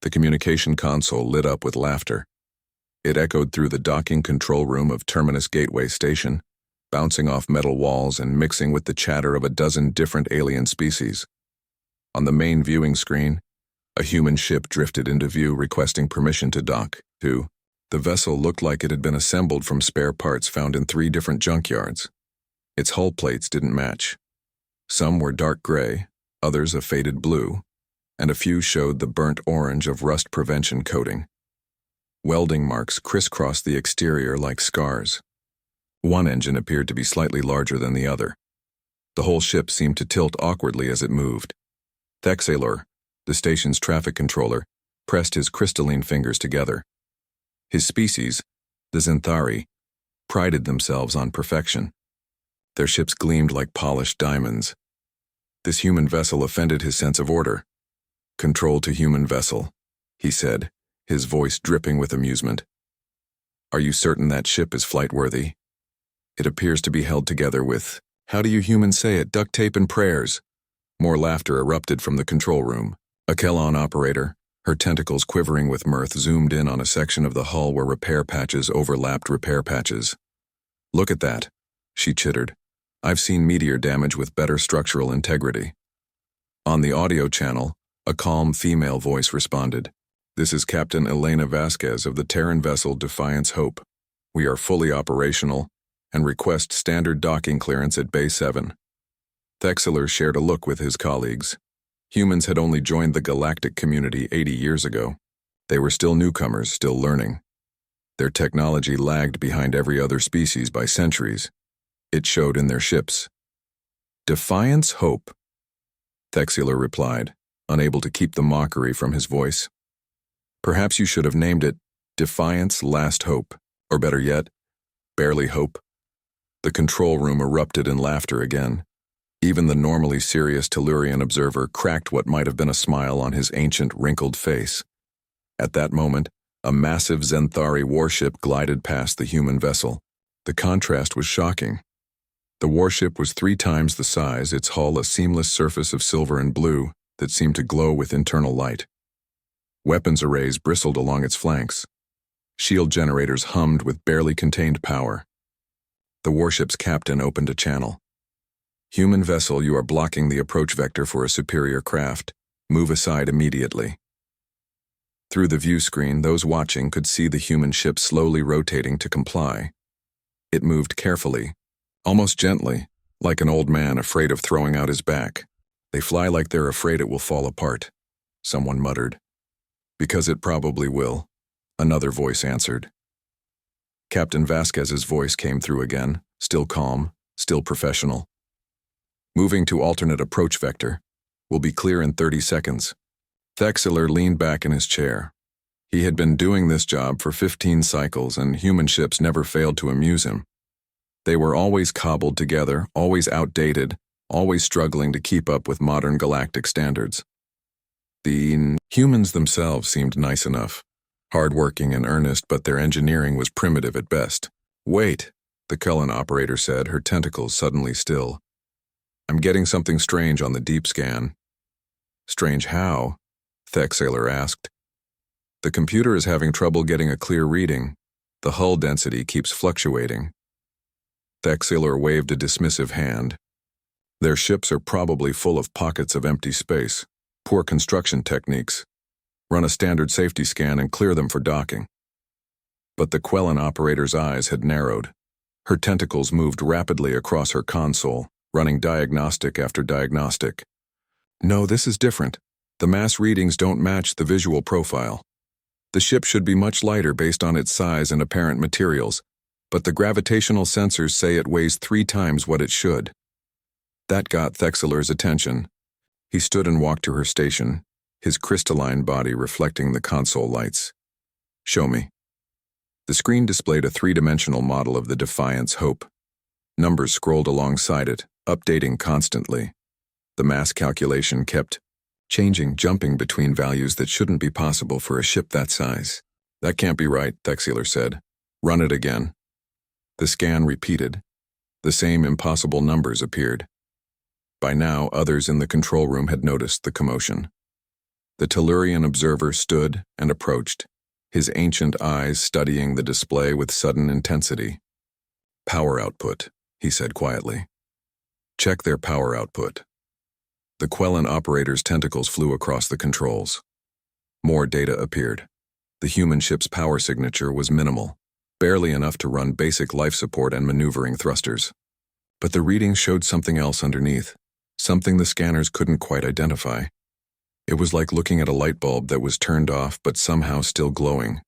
The communication console lit up with laughter. It echoed through the docking control room of Terminus Gateway Station, bouncing off metal walls and mixing with the chatter of a dozen different alien species. On the main viewing screen, a human ship drifted into view requesting permission to dock, too. The vessel looked like it had been assembled from spare parts found in 3 different junkyards. Its hull plates didn't match. Some were dark gray, others a faded blue, and a few showed the burnt orange of rust prevention coating. Welding marks crisscrossed the exterior like scars. One engine appeared to be slightly larger than the other. The whole ship seemed to tilt awkwardly as it moved. Thexalor, the station's traffic controller, pressed his crystalline fingers together. His species, the Zenthari, prided themselves on perfection. Their ships gleamed like polished diamonds. This human vessel offended his sense of order. "Control to human vessel," he said, his voice dripping with amusement. "Are you certain that ship is flight-worthy? It appears to be held together with, how do you humans say it, duct tape and prayers?" More laughter erupted from the control room. A Kelon operator, her tentacles quivering with mirth, zoomed in on a section of the hull where repair patches overlapped repair patches. "Look at that," she chittered. "I've seen meteor damage with better structural integrity." On the audio channel, a calm female voice responded. "This is Captain Elena Vasquez of the Terran vessel Defiance Hope. We are fully operational and request standard docking clearance at Bay 7. Thexler shared a look with his colleagues. Humans had only joined the galactic community 80 years ago. They were still newcomers, still learning. Their technology lagged behind every other species by centuries. It showed in their ships. "Defiance Hope," Thexler replied, unable to keep the mockery from his voice. "Perhaps you should have named it Defiance Last Hope, or better yet, Barely Hope." The control room erupted in laughter again. Even the normally serious Tellurian observer cracked what might have been a smile on his ancient, wrinkled face. At that moment, a massive Zenthari warship glided past the human vessel. The contrast was shocking. The warship was 3 times the size, its hull a seamless surface of silver and blue that seemed to glow with internal light. Weapons arrays bristled along its flanks. Shield generators hummed with barely contained power. The warship's captain opened a channel. "Human vessel, you are blocking the approach vector for a superior craft. Move aside immediately." Through the view screen, those watching could see the human ship slowly rotating to comply. It moved carefully, almost gently, like an old man afraid of throwing out his back. "They fly like they're afraid it will fall apart," someone muttered. "Because it probably will," another voice answered. Captain Vasquez's voice came through again, still calm, still professional. "Moving to alternate approach vector. We'll be clear in 30 seconds. Thexler leaned back in his chair. He had been doing this job for 15 cycles, and human ships never failed to amuse him. They were always cobbled together, always outdated, always struggling to keep up with modern galactic standards. The humans themselves seemed nice enough, hard-working and earnest, but their engineering was primitive at best. "Wait," the Cullen operator said, her tentacles suddenly still. "I'm getting something strange on the deep scan." "Strange how?" Thexler asked. "The computer is having trouble getting a clear reading. The hull density keeps fluctuating." Thexler waved a dismissive hand. "Their ships are probably full of pockets of empty space, poor construction techniques. Run a standard safety scan and clear them for docking." But the Quellan operator's eyes had narrowed. Her tentacles moved rapidly across her console, running diagnostic after diagnostic. "No, this is different. The mass readings don't match the visual profile. The ship should be much lighter based on its size and apparent materials, but the gravitational sensors say it weighs 3 times what it should." That got Thexler's attention. He stood and walked to her station, his crystalline body reflecting the console lights. "Show me." The screen displayed a 3-dimensional model of the Defiance Hope. Numbers scrolled alongside it, updating constantly. The mass calculation kept changing, jumping between values that shouldn't be possible for a ship that size. "That can't be right," Thexler said. "Run it again." The scan repeated. The same impossible numbers appeared. By now, others in the control room had noticed the commotion. The Tellurian observer stood and approached, his ancient eyes studying the display with sudden intensity. "Power output," he said quietly. "Check their power output." The Quellan operator's tentacles flew across the controls. More data appeared. The human ship's power signature was minimal, barely enough to run basic life support and maneuvering thrusters. But the readings showed something else underneath, something the scanners couldn't quite identify. It was like looking at a light bulb that was turned off but somehow still glowing.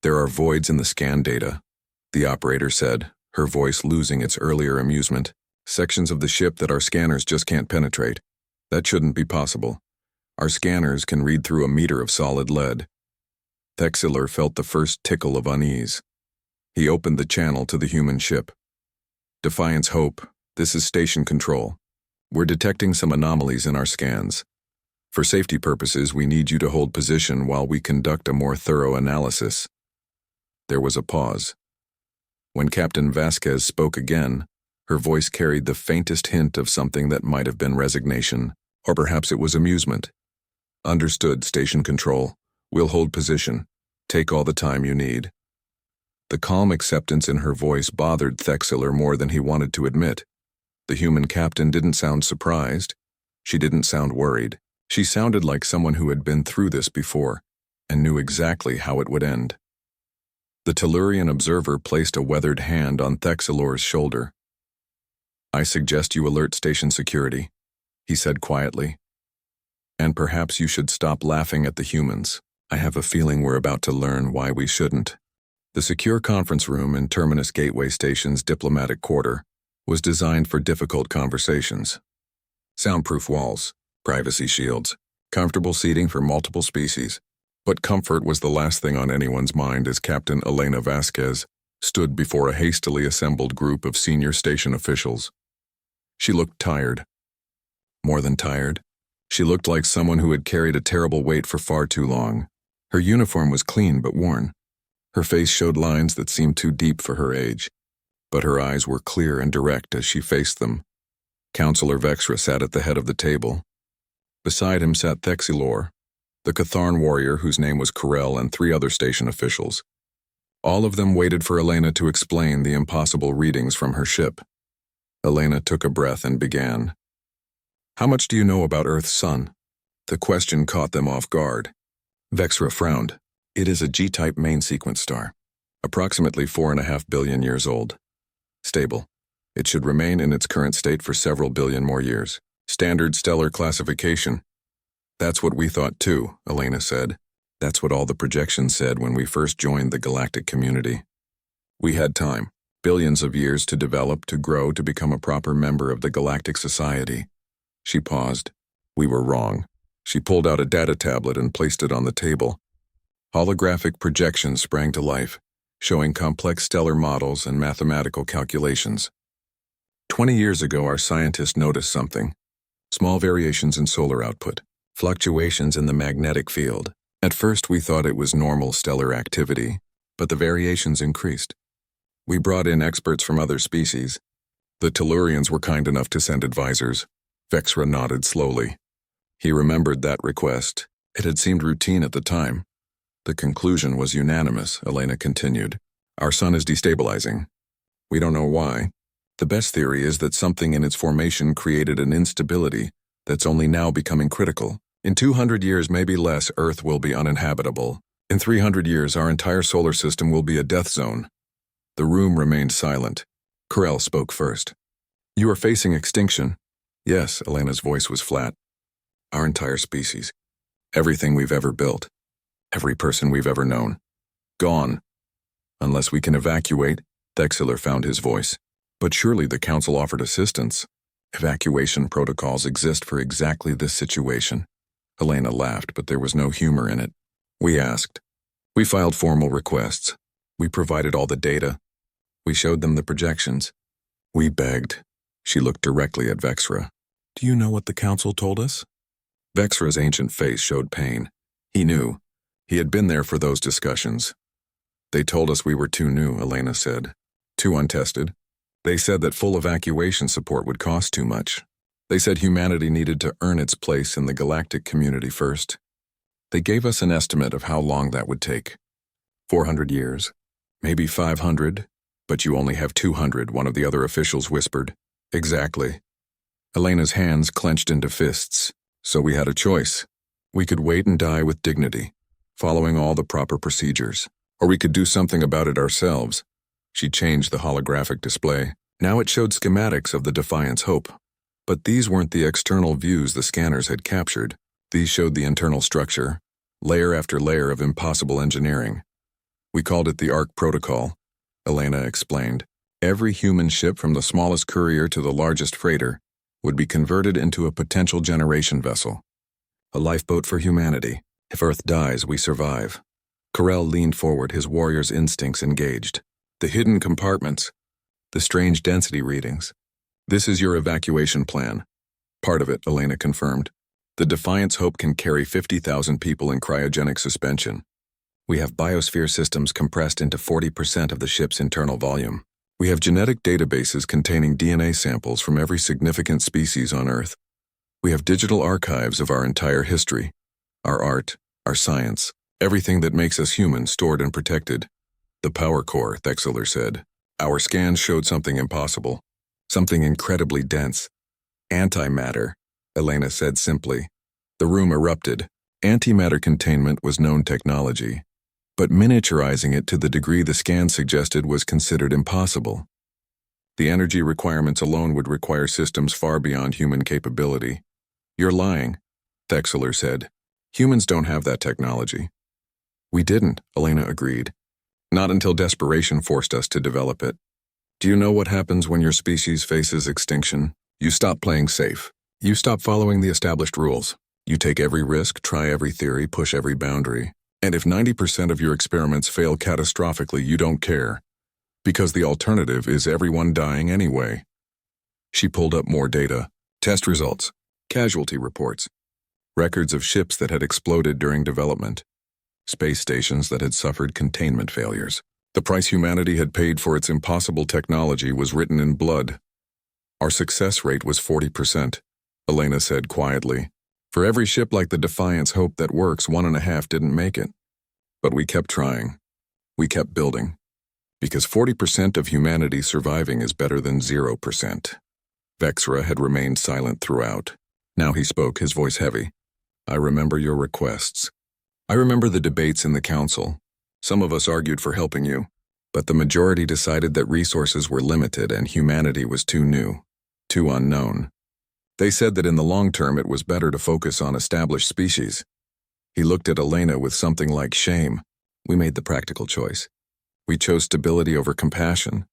"There are voids in the scan data," the operator said, her voice losing its earlier amusement. "Sections of the ship that our scanners just can't penetrate. That shouldn't be possible. Our scanners can read through a meter of solid lead." Thexler felt the first tickle of unease. He opened the channel to the human ship. "Defiance Hope, this is Station Control. We're detecting some anomalies in our scans. For safety purposes, we need you to hold position while we conduct a more thorough analysis." There was a pause. When Captain Vasquez spoke again, her voice carried the faintest hint of something that might have been resignation, or perhaps it was amusement. "Understood, Station Control. We'll hold position. Take all the time you need." The calm acceptance in her voice bothered Thexler more than he wanted to admit. The human captain didn't sound surprised. She didn't sound worried. She sounded like someone who had been through this before and knew exactly how it would end. The Tellurian observer placed a weathered hand on Thexler's shoulder. "I suggest you alert station security," he said quietly. "And perhaps you should stop laughing at the humans. I have a feeling we're about to learn why we shouldn't." The secure conference room in Terminus Gateway Station's diplomatic quarter was designed for difficult conversations. Soundproof walls, privacy shields, comfortable seating for multiple species. But comfort was the last thing on anyone's mind as Captain Elena Vasquez stood before a hastily assembled group of senior station officials. She looked tired. More than tired. She looked like someone who had carried a terrible weight for far too long. Her uniform was clean but worn. Her face showed lines that seemed too deep for her age, but her eyes were clear and direct as she faced them. Counselor Vexra sat at the head of the table. Beside him sat Thexler, the Catharn warrior whose name was Corell, and 3 other station officials. All of them waited for Elena to explain the impossible readings from her ship. Elena took a breath and began. "How much do you know about Earth's sun?" The question caught them off guard. Vexra frowned. "It is a G-type main sequence star, approximately 4.5 billion years old. Stable. It should remain in its current state for several billion more years. Standard stellar classification." "That's what we thought too," Elena said. "That's what all the projections said when we first joined the galactic community. We had time, billions of years to develop, to grow, to become a proper member of the galactic society." She paused. "We were wrong." She pulled out a data tablet and placed it on the table. Holographic projections sprang to life, showing complex stellar models and mathematical calculations. 20 years ago, our scientists noticed something. Small variations in solar output, fluctuations in the magnetic field. At first, we thought it was normal stellar activity, but the variations increased. We brought in experts from other species. The Tellurians were kind enough to send advisors. Vexra nodded slowly. He remembered that request. It had seemed routine at the time. The conclusion was unanimous, Elena continued. Our sun is destabilizing. We don't know why. The best theory is that something in its formation created an instability that's only now becoming critical. In 200 years, maybe less, Earth will be uninhabitable. In 300 years, our entire solar system will be a death zone. The room remained silent. Corell spoke first. "You are facing extinction." "Yes," Elena's voice was flat. "Our entire species. Everything we've ever built. Every person we've ever known. Gone. Unless we can evacuate." Thexler found his voice. "But surely the Council offered assistance. Evacuation protocols exist for exactly this situation." Elena laughed, but there was no humor in it. "We asked. We filed formal requests. We provided all the data. We showed them the projections. We begged." She looked directly at Vexra. "Do you know what the Council told us?" Vexra's ancient face showed pain. He knew. He had been there for those discussions. "They told us we were too new," Elena said. "Too untested. They said that full evacuation support would cost too much. They said humanity needed to earn its place in the galactic community first. They gave us an estimate of how long that would take. 400 years. Maybe 500, but you only have 200, one of the other officials whispered. Exactly. Elena's hands clenched into fists. So we had a choice. We could wait and die with dignity, following all the proper procedures. Or we could do something about it ourselves. She changed the holographic display. Now it showed schematics of the Defiance Hope. But these weren't the external views the scanners had captured. These showed the internal structure, layer after layer of impossible engineering. We called it the ARC Protocol, Elena explained. Every human ship from the smallest courier to the largest freighter would be converted into a potential generation vessel. A lifeboat for humanity. If Earth dies, we survive. Carell leaned forward, his warrior's instincts engaged. The hidden compartments, the strange density readings. This is your evacuation plan. Part of it, Elena confirmed. The Defiance Hope can carry 50,000 people in cryogenic suspension. We have biosphere systems compressed into 40% of the ship's internal volume. We have genetic databases containing DNA samples from every significant species on Earth. We have digital archives of our entire history, our art, our science, everything that makes us human stored and protected. The power core, Thexler said. Our scans showed something impossible, something incredibly dense. Antimatter, Elena said simply. The room erupted. Antimatter containment was known technology, but miniaturizing it to the degree the scan suggested was considered impossible. The energy requirements alone would require systems far beyond human capability. You're lying, Thexler said. Humans don't have that technology. We didn't, Elena agreed. Not until desperation forced us to develop it. Do you know what happens when your species faces extinction? You stop playing safe. You stop following the established rules. You take every risk, try every theory, push every boundary. And if 90% of your experiments fail catastrophically, you don't care. Because the alternative is everyone dying anyway. She pulled up more data. Test results. Casualty reports. Records of ships that had exploded during development. Space stations that had suffered containment failures. The price humanity had paid for its impossible technology was written in blood. Our success rate was 40%, Elena said quietly. For every ship like the Defiance Hope that works, 1.5 didn't make it. But we kept trying. We kept building. Because 40% of humanity surviving is better than 0%. Vexra had remained silent throughout. Now he spoke, his voice heavy. I remember your requests. I remember the debates in the council. Some of us argued for helping you, but the majority decided that resources were limited and humanity was too new, too unknown. They said that in the long term it was better to focus on established species. He looked at Elena with something like shame. We made the practical choice. We chose stability over compassion.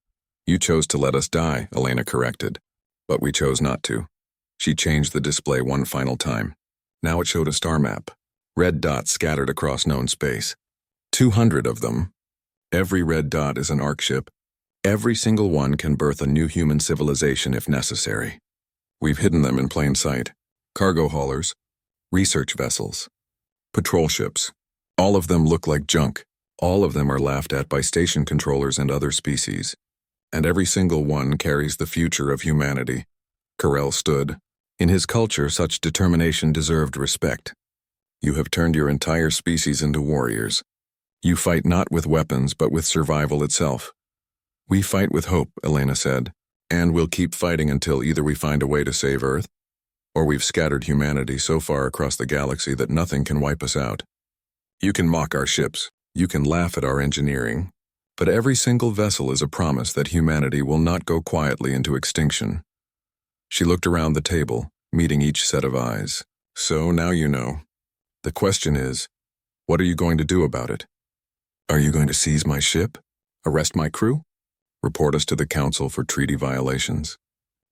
You chose to let us die, Elena corrected. But we chose not to. She changed the display one final time. Now it showed a star map. Red dots scattered across known space. 200 of them. Every red dot is an ARC ship. Every single one can birth a new human civilization if necessary. We've hidden them in plain sight. Cargo haulers, research vessels, patrol ships. All of them look like junk. All of them are laughed at by station controllers and other species. And every single one carries the future of humanity. Carell stood. In his culture, such determination deserved respect. You have turned your entire species into warriors. You fight not with weapons, but with survival itself. We fight with hope, Elena said. And we'll keep fighting until either we find a way to save Earth, or we've scattered humanity so far across the galaxy that nothing can wipe us out. You can mock our ships, you can laugh at our engineering, but every single vessel is a promise that humanity will not go quietly into extinction. She looked around the table, meeting each set of eyes. So now you know. The question is, what are you going to do about it? Are you going to seize my ship? Arrest my crew? Report us to the Council for treaty violations?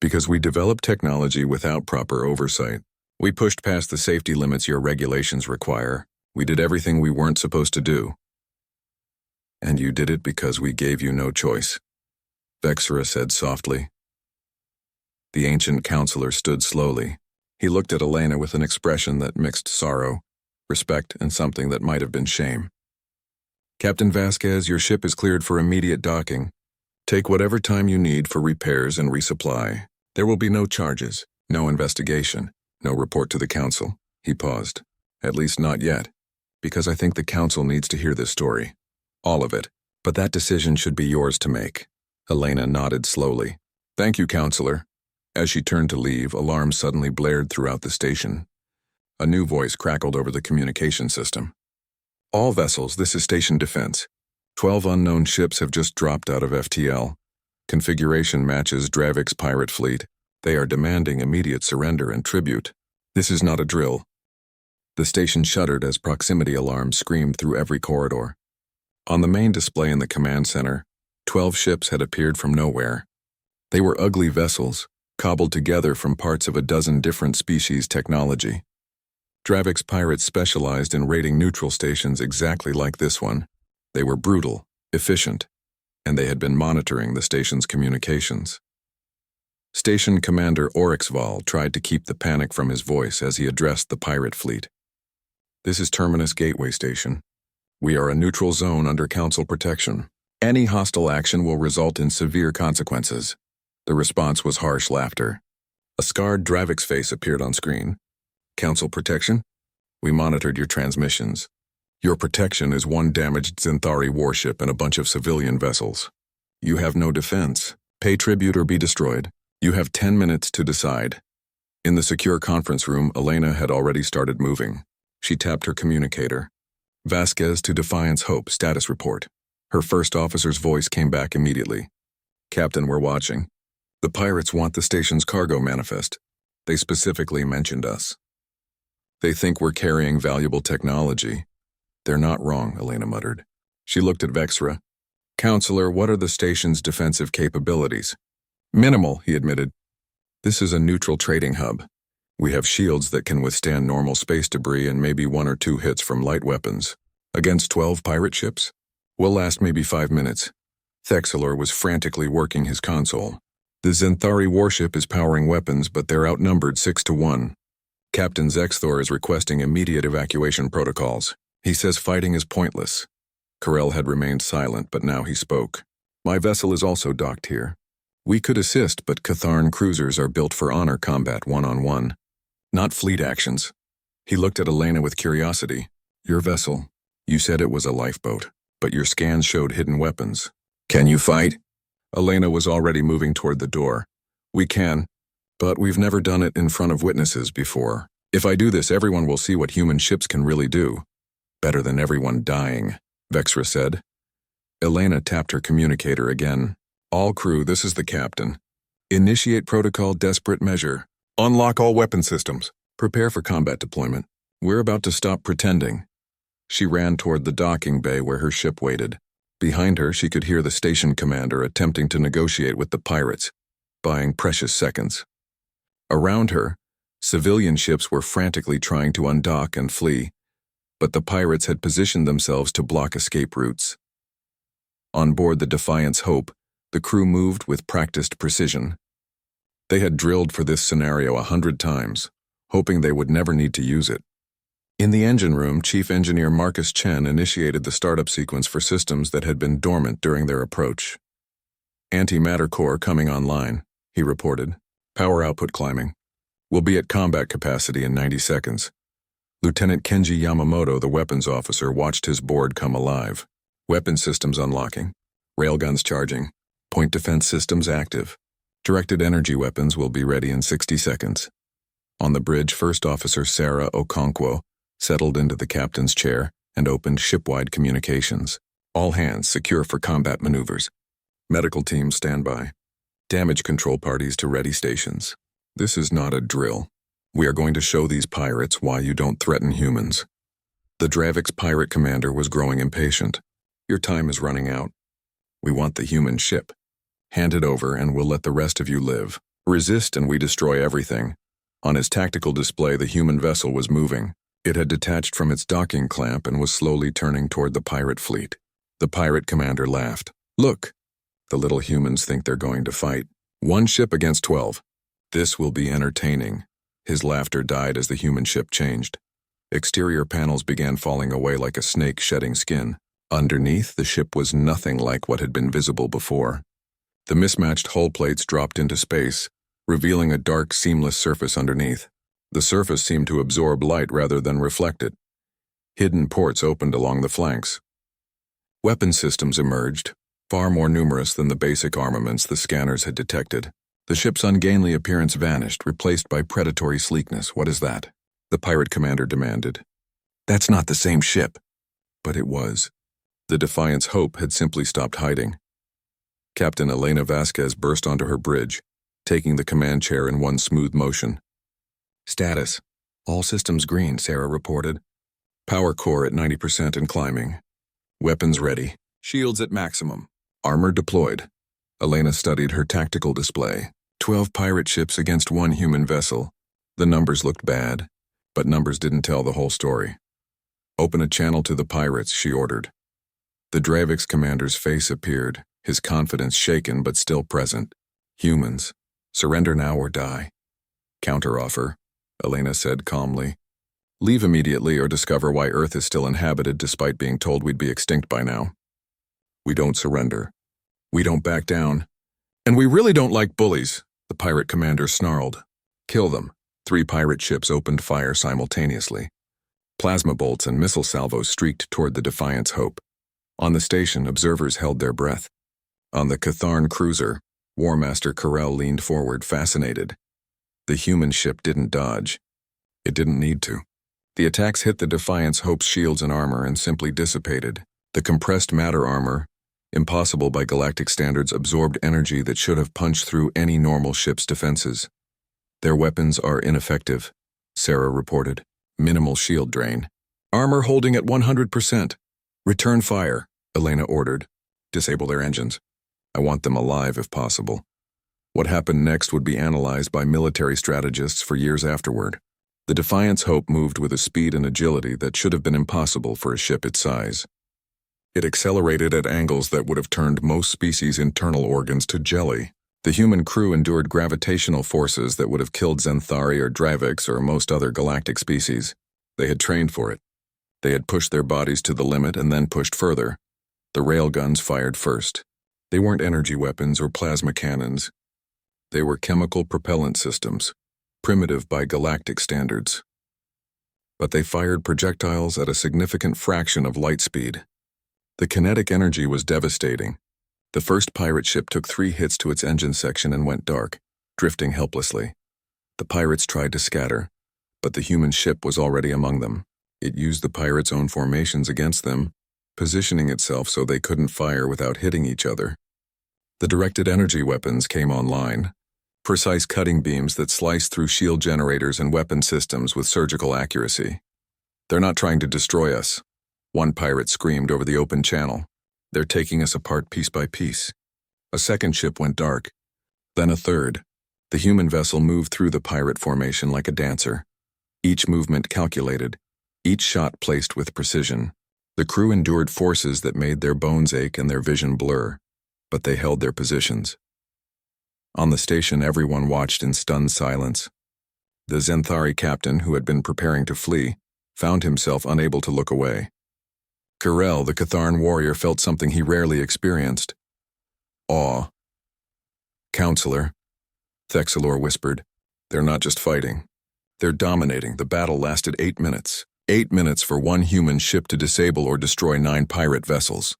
Because we developed technology without proper oversight. We pushed past the safety limits your regulations require. We did everything we weren't supposed to do. And you did it because we gave you no choice, Vexra said softly. The ancient counselor stood slowly. He looked at Elena with an expression that mixed sorrow, respect, and something that might have been shame. Captain Vasquez, your ship is cleared for immediate docking. Take whatever time you need for repairs and resupply. There will be no charges, No investigation, no report to the council. He paused. At least not yet, because I think the council needs to hear this story. All of it. But that decision should be yours to make. Elena nodded slowly. Thank you, counselor. As she turned to leave, alarms suddenly blared throughout the station. A new voice crackled over the communication system. All vessels, this is station defense. 12 unknown ships have just dropped out of FTL. Configuration matches Dravik's pirate fleet. They are demanding immediate surrender and tribute. This is not a drill. The station shuddered as proximity alarms screamed through every corridor. On the main display in the command center, 12 ships had appeared from nowhere. They were ugly vessels, cobbled together from parts of a dozen different species technology. Dravik's pirates specialized in raiding neutral stations exactly like this one. They were brutal, efficient, and they had been monitoring the station's communications. Station Commander Oryxval tried to keep the panic from his voice as he addressed the pirate fleet. This is Terminus Gateway Station. We are a neutral zone under Council protection. Any hostile action will result in severe consequences. The response was harsh laughter. A scarred Dravik's face appeared on screen. Council protection? We monitored your transmissions. Your protection is one damaged Zinthari warship and a bunch of civilian vessels. You have no defense. Pay tribute or be destroyed. You have 10 minutes to decide. In the secure conference room, Elena had already started moving. She tapped her communicator. Vasquez to Defiance Hope, status report. Her first officer's voice came back immediately. Captain, we're watching. The pirates want the station's cargo manifest. They specifically mentioned us. They think we're carrying valuable technology. They're not wrong, Elena muttered. She looked at Vexra. Counselor, what are the station's defensive capabilities? Minimal, he admitted. This is a neutral trading hub. We have shields that can withstand normal space debris and maybe 1 or 2 hits from light weapons. Against 12 pirate ships? We'll last maybe 5 minutes. Thexelor was frantically working his console. The Zinthari warship is powering weapons, but they're outnumbered 6-1. Captain Zexthor is requesting immediate evacuation protocols. He says fighting is pointless. Karel had remained silent, but now he spoke. My vessel is also docked here. We could assist, but Catharn cruisers are built for honor combat one-on-one. Not fleet actions. He looked at Elena with curiosity. Your vessel. You said it was a lifeboat, but your scans showed hidden weapons. Can you fight? Elena was already moving toward the door. We can, but we've never done it in front of witnesses before. If I do this, everyone will see what human ships can really do. Better than everyone dying, Vexra said. Elena tapped her communicator again. All crew, this is the captain. Initiate protocol desperate measure. Unlock all weapon systems. Prepare for combat deployment. We're about to stop pretending. She ran toward the docking bay where her ship waited. Behind her, she could hear the station commander attempting to negotiate with the pirates, buying precious seconds. Around her, civilian ships were frantically trying to undock and flee, but the pirates had positioned themselves to block escape routes. On board the Defiance Hope, the crew moved with practiced precision. They had drilled for this scenario 100 times, hoping they would never need to use it. In the engine room, Chief Engineer Marcus Chen initiated the startup sequence for systems that had been dormant during their approach. Antimatter core coming online, he reported. Power output climbing. We'll be at combat capacity in 90 seconds. Lieutenant Kenji Yamamoto, the weapons officer, watched his board come alive. Weapon systems unlocking. Railguns charging. Point defense systems active. Directed energy weapons will be ready in 60 seconds. On the bridge, First Officer Sarah Okonkwo settled into the captain's chair and opened shipwide communications. All hands secure for combat maneuvers. Medical teams stand by. Damage control parties to ready stations. This is not a drill. We are going to show these pirates why you don't threaten humans. The Dravik's pirate commander was growing impatient. Your time is running out. We want the human ship. Hand it over and we'll let the rest of you live. Resist and we destroy everything. On his tactical display, the human vessel was moving. It had detached from its docking clamp and was slowly turning toward the pirate fleet. The pirate commander laughed. Look, the little humans think they're going to fight. 1 ship against 12. This will be entertaining. His laughter died as the human ship changed. Exterior panels began falling away like a snake shedding skin. Underneath, the ship was nothing like what had been visible before. The mismatched hull plates dropped into space, revealing a dark, seamless surface underneath. The surface seemed to absorb light rather than reflect it. Hidden ports opened along the flanks. Weapon systems emerged, far more numerous than the basic armaments the scanners had detected. The ship's ungainly appearance vanished, replaced by predatory sleekness. "What is that?" the pirate commander demanded. "That's not the same ship." But it was. The Defiant's Hope had simply stopped hiding. Captain Elena Vasquez burst onto her bridge, taking the command chair in one smooth motion. "Status. All systems green," Sarah reported. "Power core at 90% and climbing. Weapons ready. Shields at maximum. Armor deployed." Elena studied her tactical display. 12 pirate ships against one human vessel. The numbers looked bad, but numbers didn't tell the whole story. "Open a channel to the pirates," she ordered. The Dravik's commander's face appeared, his confidence shaken but still present. "Humans, surrender now or die." "Counteroffer," Elena said calmly. "Leave immediately or discover why Earth is still inhabited despite being told we'd be extinct by now." "We don't surrender. We don't back down. And we really don't like bullies," the pirate commander snarled. "Kill them." 3 pirate ships opened fire simultaneously. Plasma bolts and missile salvos streaked toward the Defiant's Hope. On the station, observers held their breath. On the Catharn cruiser, War Master Carell leaned forward, fascinated. The human ship didn't dodge. It didn't need to. The attacks hit the Defiant's Hope's shields and armor and simply dissipated. The compressed matter armor, impossible by galactic standards, absorbed energy that should have punched through any normal ship's defenses. "Their weapons are ineffective," Sarah reported. "Minimal shield drain. Armor holding at 100%. Return fire," Elena ordered. "Disable their engines. I want them alive if possible." What happened next would be analyzed by military strategists for years afterward. The Defiant's Hope moved with a speed and agility that should have been impossible for a ship its size. It accelerated at angles that would have turned most species' internal organs to jelly. The human crew endured gravitational forces that would have killed Zenthari or Draviks or most other galactic species. They had trained for it. They had pushed their bodies to the limit and then pushed further. The railguns fired first. They weren't energy weapons or plasma cannons. They were chemical propellant systems, primitive by galactic standards. But they fired projectiles at a significant fraction of light speed. The kinetic energy was devastating. The first pirate ship took 3 hits to its engine section and went dark, drifting helplessly. The pirates tried to scatter, but the human ship was already among them. It used the pirates' own formations against them, positioning itself so they couldn't fire without hitting each other. The directed energy weapons came online, precise cutting beams that sliced through shield generators and weapon systems with surgical accuracy. "They're not trying to destroy us," one pirate screamed over the open channel. "They're taking us apart piece by piece." A second ship went dark, then a third. The human vessel moved through the pirate formation like a dancer. Each movement calculated, each shot placed with precision. The crew endured forces that made their bones ache and their vision blur, but they held their positions. On the station, everyone watched in stunned silence. The Zenthari captain, who had been preparing to flee, found himself unable to look away. Carell, the Catharn warrior, felt something he rarely experienced: awe. "Counselor," Thexalor whispered, "they're not just fighting. They're dominating." The battle lasted 8 minutes. 8 minutes for one human ship to disable or destroy 9 pirate vessels.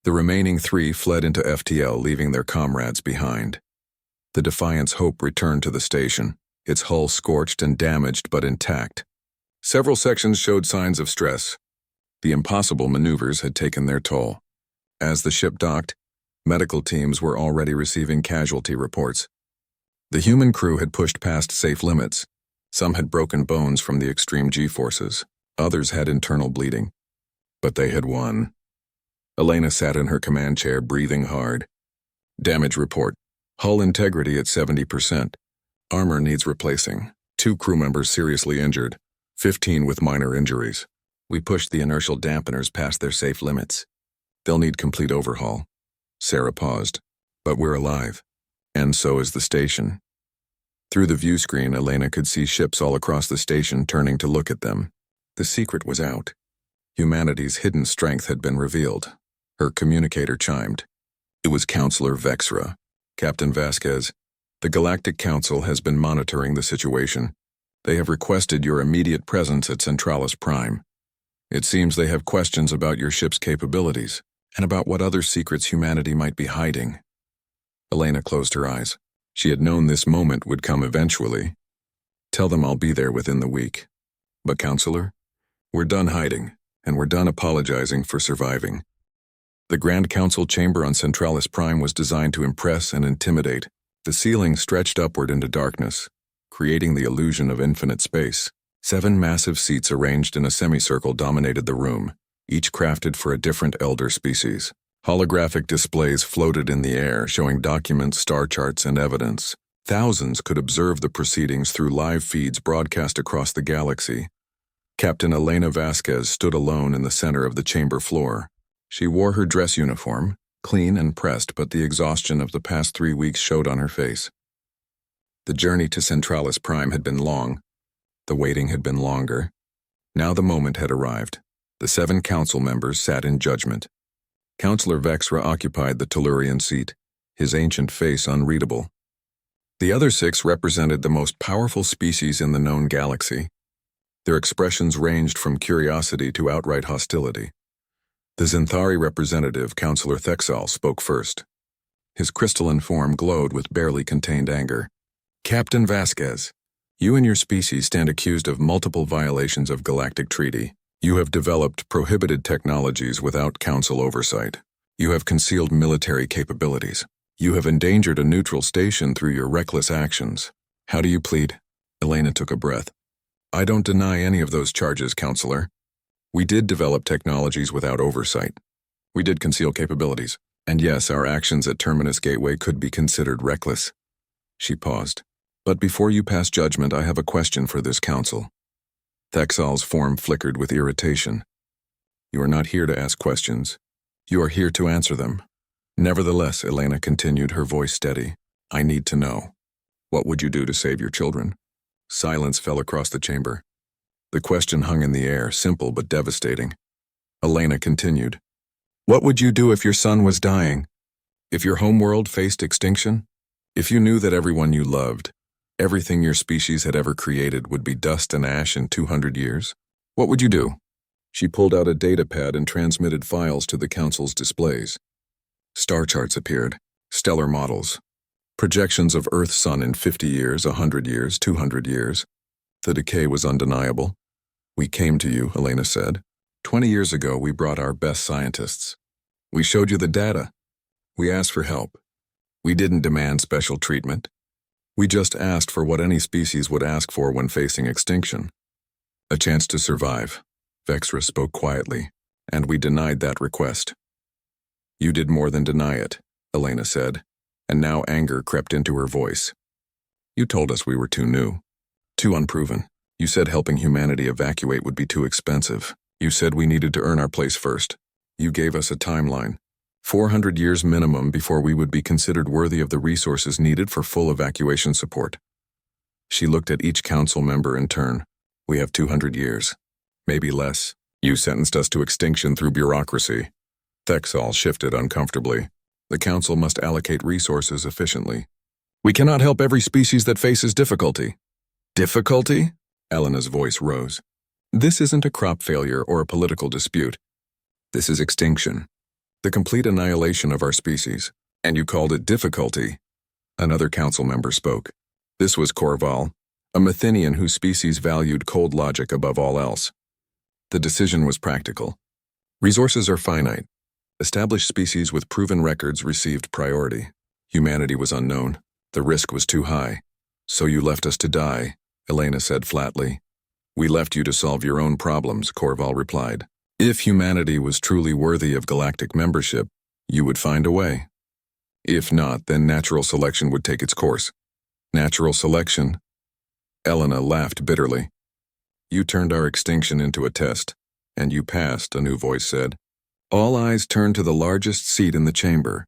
The remaining 3 fled into FTL, leaving their comrades behind. The Defiant's Hope returned to the station, its hull scorched and damaged but intact. Several sections showed signs of stress. The impossible maneuvers had taken their toll. As the ship docked, medical teams were already receiving casualty reports. The human crew had pushed past safe limits. Some had broken bones from the extreme G-forces. Others had internal bleeding. But they had won. Elena sat in her command chair, breathing hard. "Damage report. Hull integrity at 70%. Armor needs replacing. 2 crew members seriously injured. 15 with minor injuries. We pushed the inertial dampeners past their safe limits. They'll need complete overhaul." Sarah paused. "But we're alive. And so is the station." Through the view screen, Elena could see ships all across the station turning to look at them. The secret was out. Humanity's hidden strength had been revealed. Her communicator chimed. It was Counselor Vexra. "Captain Vasquez, The Galactic Council has been monitoring the situation. They have requested your immediate presence at Centralis Prime. It seems they have questions about your ship's capabilities, and about what other secrets humanity might be hiding. Elena closed her eyes. She had known this moment would come eventually. Tell them I'll be there within the week. But, Counselor, we're done hiding, and we're done apologizing for surviving. The Grand Council chamber on Centralis Prime was designed to impress and intimidate. The ceiling stretched upward into darkness, creating the illusion of infinite space. 7 massive seats arranged in a semicircle dominated the room, each crafted for a different elder species. Holographic displays floated in the air, showing documents, star charts, and evidence. Thousands could observe the proceedings through live feeds broadcast across the galaxy. Captain Elena Vasquez stood alone in the center of the chamber floor. She wore her dress uniform, clean and pressed, but the exhaustion of the past 3 weeks showed on her face. The journey to Centralis Prime had been long. The waiting had been longer. Now the moment had arrived. The 7 council members sat in judgment. Counselor Vexra occupied the Tellurian seat, his ancient face unreadable. The other 6 represented the most powerful species in the known galaxy. Their expressions ranged from curiosity to outright hostility. The Zinthari representative, Counselor Thexal, spoke first. His crystalline form glowed with barely contained anger. Captain Vasquez, you and your species stand accused of multiple violations of Galactic Treaty. You have developed prohibited technologies without council oversight. You have concealed military capabilities. You have endangered a neutral station through your reckless actions. How do you plead? Elena took a breath. I don't deny any of those charges, Counselor. We did develop technologies without oversight. We did conceal capabilities. And yes, our actions at Terminus Gateway could be considered reckless. She paused. But before you pass judgment, I have a question for this council. Thexal's form flickered with irritation. You are not here to ask questions. You are here to answer them. Nevertheless, Elena continued, her voice steady. I need to know. What would you do to save your children? Silence fell across the chamber. The question hung in the air, simple but devastating. Elena continued. What would you do if your son was dying? If your homeworld faced extinction? If you knew that everyone you loved, everything your species had ever created, would be dust and ash in 200 years? What would you do? She pulled out a datapad and transmitted files to the council's displays. Star charts appeared, stellar models, projections of Earth's sun in 50 years, 100 years, 200 years. The decay was undeniable. We came to you, Elena said. 20 years ago, we brought our best scientists. We showed you the data. We asked for help. We didn't demand special treatment. We just asked for what any species would ask for when facing extinction. A chance to survive. Vexra spoke quietly, and we denied that request. You did more than deny it, Elena said, and now anger crept into her voice. You told us we were too new, too unproven. You said helping humanity evacuate would be too expensive. You said we needed to earn our place first. You gave us a timeline. 400 years minimum before we would be considered worthy of the resources needed for full evacuation support. She looked at each council member in turn. We have 200 years. Maybe less. You sentenced us to extinction through bureaucracy. Thexal shifted uncomfortably. The council must allocate resources efficiently. We cannot help every species that faces difficulty. Difficulty? Elena's voice rose. This isn't a crop failure or a political dispute. This is extinction. The complete annihilation of our species. And you called it difficulty. Another council member spoke. This was Corval, a Methinian whose species valued cold logic above all else. The decision was practical. Resources are finite. Established species with proven records received priority. Humanity was unknown. The risk was too high. So you left us to die, Elena said flatly. We left you to solve your own problems, Corval replied. If humanity was truly worthy of galactic membership, you would find a way. If not, then natural selection would take its course. Natural selection? Elena laughed bitterly. You turned our extinction into a test, and you passed, a new voice said. All eyes turned to the largest seat in the chamber.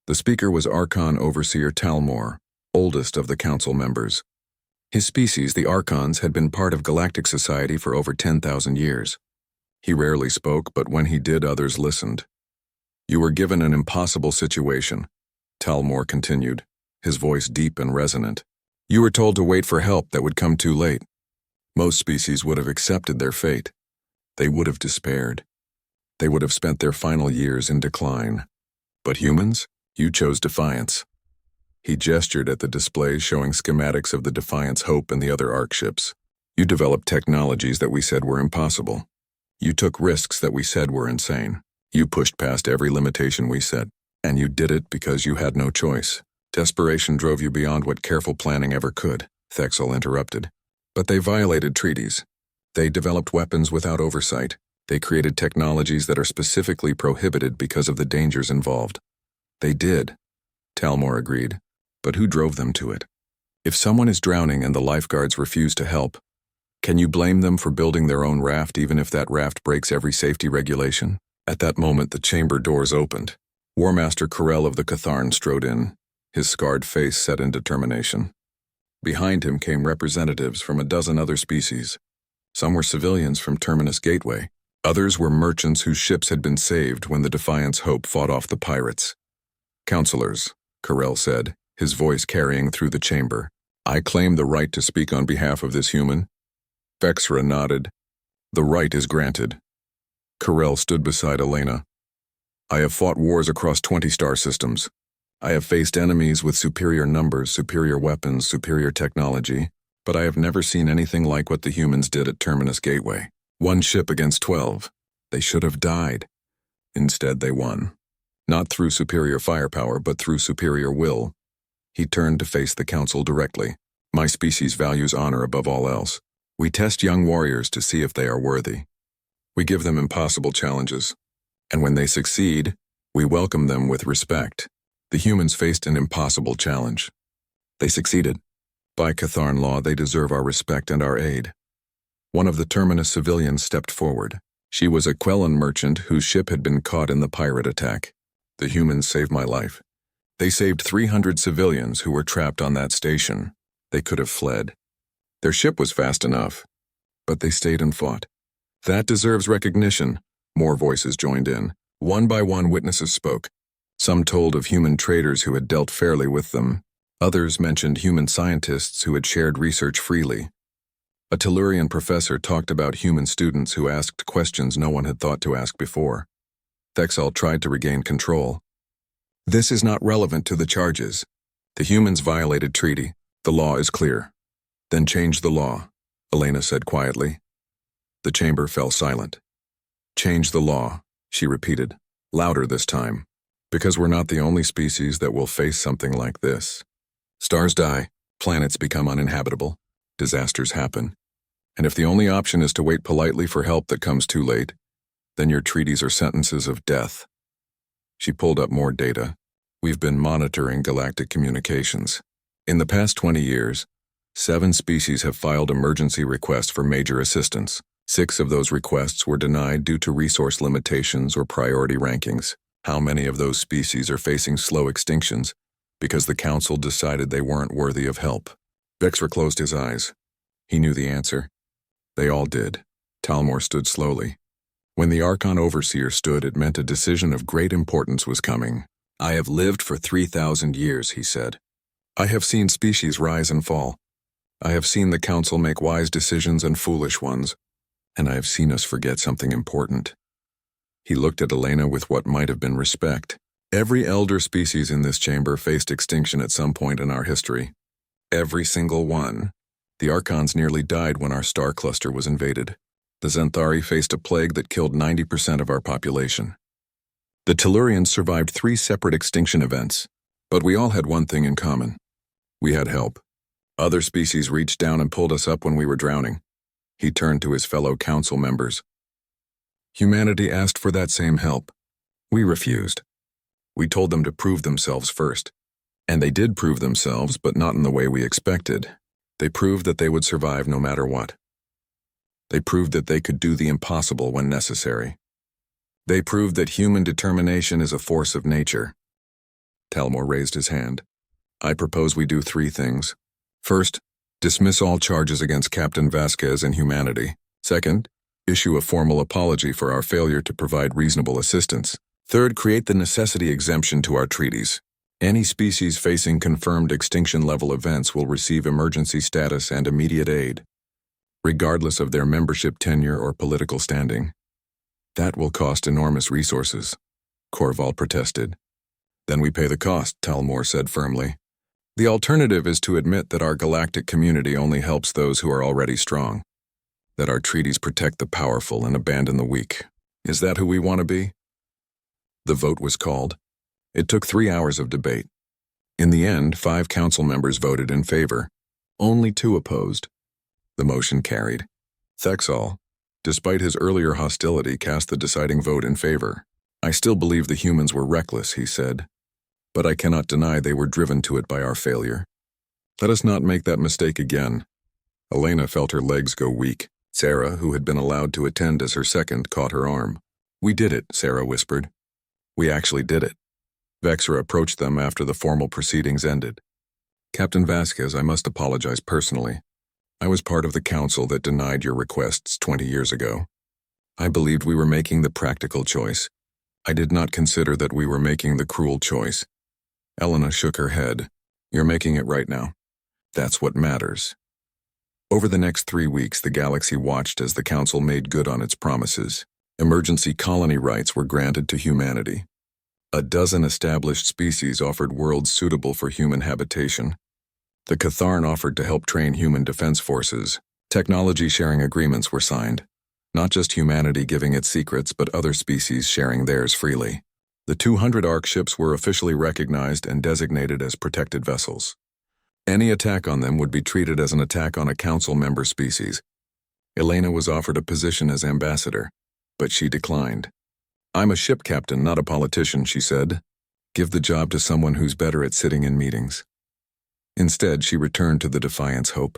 The speaker was Archon Overseer Talmor, oldest of the council members. His species, the Archons, had been part of galactic society for over 10,000 years. He rarely spoke, but when he did, others listened. You were given an impossible situation, Talmor continued, his voice deep and resonant. You were told to wait for help that would come too late. Most species would have accepted their fate. They would have despaired. They would have spent their final years in decline. But humans, you chose defiance. He gestured at the displays showing schematics of the Defiance, Hope, and the other ARC ships. You developed technologies that we said were impossible. You took risks that we said were insane. You pushed past every limitation we set, and you did it because you had no choice. Desperation drove you beyond what careful planning ever could, Thexel interrupted. But they violated treaties. They developed weapons without oversight. They created technologies that are specifically prohibited because of the dangers involved. They did, Talmor agreed. But who drove them to it? If someone is drowning and the lifeguards refuse to help, can you blame them for building their own raft even if that raft breaks every safety regulation? At that moment, the chamber doors opened. War Master Corell of the Catharn strode in, his scarred face set in determination. Behind him came representatives from a dozen other species. Some were civilians from Terminus Gateway. Others were merchants whose ships had been saved when the Defiance Hope fought off the pirates. Counselors, Corell said, his voice carrying through the chamber. I claim the right to speak on behalf of this human. Vexra nodded. The right is granted. Corell stood beside Elena. I have fought wars across 20 star systems. I have faced enemies with superior numbers, superior weapons, superior technology, but I have never seen anything like what the humans did at Terminus Gateway. 1 ship against 12. They should have died. Instead, they won. Not through superior firepower, but through superior will. He turned to face the council directly. My species values honor above all else. We test young warriors to see if they are worthy. We give them impossible challenges. And when they succeed, we welcome them with respect. The humans faced an impossible challenge. They succeeded. By Catharn law, they deserve our respect and our aid. One of the Terminus civilians stepped forward. She was a Quellan merchant whose ship had been caught in the pirate attack. The humans saved my life. They saved 300 civilians who were trapped on that station. They could have fled. Their ship was fast enough, but they stayed and fought. That deserves recognition. More voices joined in. One by one, witnesses spoke. Some told of human traders who had dealt fairly with them. Others mentioned human scientists who had shared research freely. A Tellurian professor talked about human students who asked questions no one had thought to ask before. Thexel tried to regain control. This is not relevant to the charges. The humans violated treaty. The law is clear. Then change the law, Elena said quietly. The chamber fell silent. Change the law, she repeated, louder this time, because we're not the only species that will face something like this. Stars die, planets become uninhabitable, disasters happen. And if the only option is to wait politely for help that comes too late, then your treaties are sentences of death. She pulled up more data. We've been monitoring galactic communications. In the past 20 years, 7 species have filed emergency requests for major assistance. 6 of those requests were denied due to resource limitations or priority rankings. How many of those species are facing slow extinctions because the Council decided they weren't worthy of help? Vexra closed his eyes. He knew the answer. They all did. Talmor stood slowly. When the Archon Overseer stood, it meant a decision of great importance was coming. I have lived for 3,000 years, he said. I have seen species rise and fall. I have seen the Council make wise decisions and foolish ones, and I have seen us forget something important. He looked at Elena with what might have been respect. Every elder species in this chamber faced extinction at some point in our history. Every single one. The Archons nearly died when our star cluster was invaded. The Zenthari faced a plague that killed 90% of our population. The Tellurians survived 3 separate extinction events, but we all had one thing in common. We had help. Other species reached down and pulled us up when we were drowning. He turned to his fellow council members. Humanity asked for that same help. We refused. We told them to prove themselves first. And they did prove themselves, but not in the way we expected. They proved that they would survive no matter what. They proved that they could do the impossible when necessary. They proved that human determination is a force of nature. Talmor raised his hand. I propose we do 3 things. First, dismiss all charges against Captain Vasquez and humanity. Second, issue a formal apology for our failure to provide reasonable assistance. Third, create the necessity exemption to our treaties. Any species facing confirmed extinction-level events will receive emergency status and immediate aid, regardless of their membership tenure or political standing. That will cost enormous resources, Korval protested. Then we pay the cost, Talmor said firmly. The alternative is to admit that our galactic community only helps those who are already strong, that our treaties protect the powerful and abandon the weak. Is that who we want to be? The vote was called. It took 3 hours of debate. In the end, 5 council members voted in favor. Only 2 opposed. The motion carried. Thexal, despite his earlier hostility, cast the deciding vote in favor. I still believe the humans were reckless, he said, but I cannot deny they were driven to it by our failure. Let us not make that mistake again. Elena felt her legs go weak. Sarah, who had been allowed to attend as her second, caught her arm. We did it, Sarah whispered. We actually did it. Vexra approached them after the formal proceedings ended. Captain Vasquez, I must apologize personally. I was part of the council that denied your requests 20 years ago. I believed we were making the practical choice. I did not consider that we were making the cruel choice. Elena shook her head. You're making it right now. That's what matters. Over the next 3 weeks, the galaxy watched as the council made good on its promises. Emergency colony rights were granted to humanity. A dozen established species offered worlds suitable for human habitation. The Catharn offered to help train human defense forces. Technology-sharing agreements were signed. Not just humanity giving its secrets, but other species sharing theirs freely. The 200 ARC ships were officially recognized and designated as protected vessels. Any attack on them would be treated as an attack on a council member species. Elena was offered a position as ambassador, but she declined. I'm a ship captain, not a politician, she said. Give the job to someone who's better at sitting in meetings. Instead, she returned to the Defiance Hope.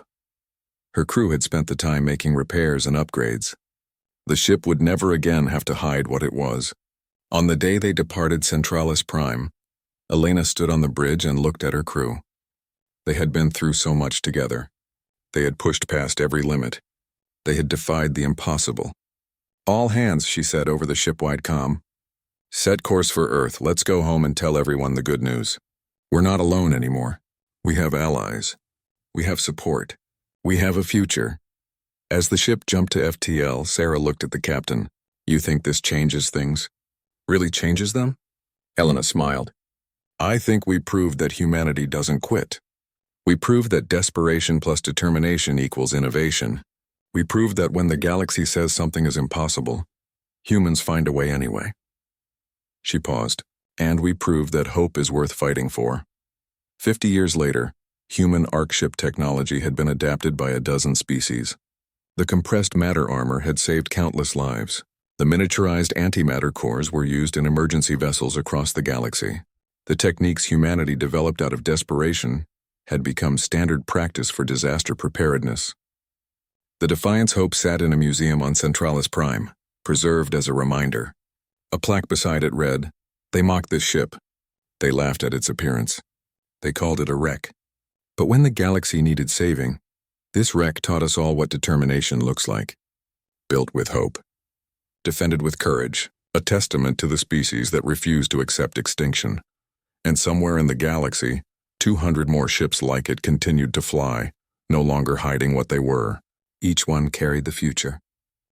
Her crew had spent the time making repairs and upgrades. The ship would never again have to hide what it was. On the day they departed Centralis Prime, Elena stood on the bridge and looked at her crew. They had been through so much together. They had pushed past every limit. They had defied the impossible. All hands, she said over the ship-wide comm. Set course for Earth. Let's go home and tell everyone the good news. We're not alone anymore. We have allies. We have support. We have a future. As the ship jumped to FTL, Sarah looked at the captain. You think this changes things? Really changes them? Elena smiled. I think we proved that humanity doesn't quit. We proved that desperation plus determination equals innovation. We proved that when the galaxy says something is impossible, humans find a way anyway. She paused. And we proved that hope is worth fighting for. 50 years later, human ARC ship technology had been adapted by a dozen species. The compressed matter armor had saved countless lives. The miniaturized antimatter cores were used in emergency vessels across the galaxy. The techniques humanity developed out of desperation had become standard practice for disaster preparedness. The Defiance Hope sat in a museum on Centralis Prime, preserved as a reminder. A plaque beside it read, They mocked this ship. They laughed at its appearance. They called it a wreck. But when the galaxy needed saving, this wreck taught us all what determination looks like. Built with hope. Defended with courage, a testament to the species that refused to accept extinction. And somewhere in the galaxy, 200 more ships like it continued to fly, no longer hiding what they were. Each one carried the future.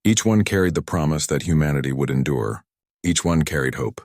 Each one carried the promise that humanity would endure. Each one carried hope.